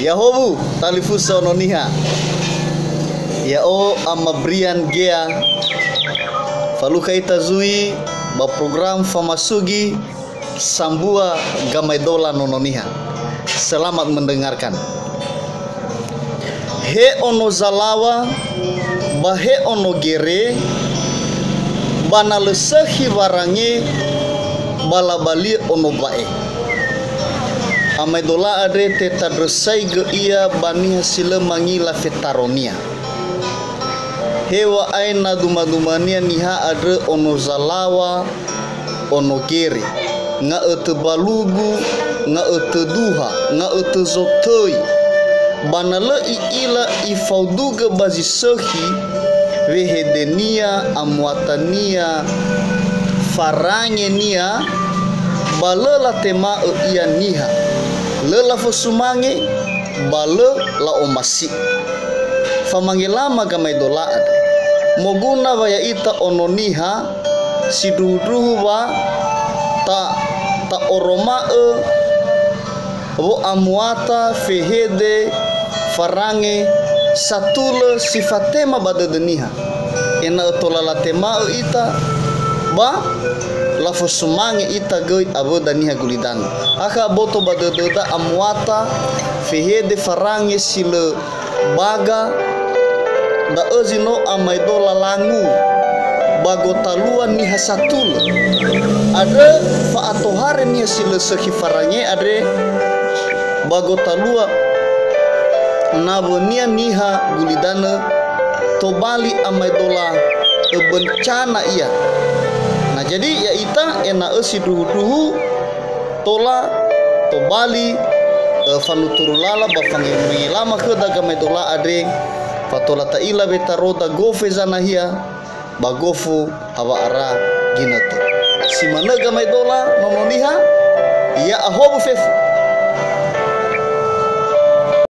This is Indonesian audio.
Yahobu talifusa ononiha. Ya o amabrian gea faluka itazui ba program famasugi sambua gamai dola nononiha. Selamat mendengarkan. He ono zalawa bahe ono gere bana lesehi warange balabali ono bae. Amai dola adre te tadresai ge ia bani hasile mangila fetaronia. Hewa aina dumadumania niha adre ono zalawa ono gere nga ete balugu nga ete duha nga ete zotoi bana le ila ifauduga bazi sehi wehedenia amuatania farange nia balela tema ia niha lela fosumange bale la omasi famangilama gamai dola moguna vaya ita ononiha siduduhu wa ta oroma wo amuata fehede farange satule sifatema badadeniha ena tolala tema ita ba lafo sumange ita goi abo daniha gulidan aka boto badadada amuata fehede farange sile baga da ezino amaidola langu bagotalua niha satul ada fa atohare niha sile sehi farange adre bagotalua nabonia niha gulidana tobali amaidola bencana ia. Nah jadi ya ita ena esi duhu tola tobali fanuturulala bafangi lama ke daga maidola adre fatola taila betaroda gofe zanahia bagofu hawa ara ginatu simana gamaidola nononiha ya ahobu fefu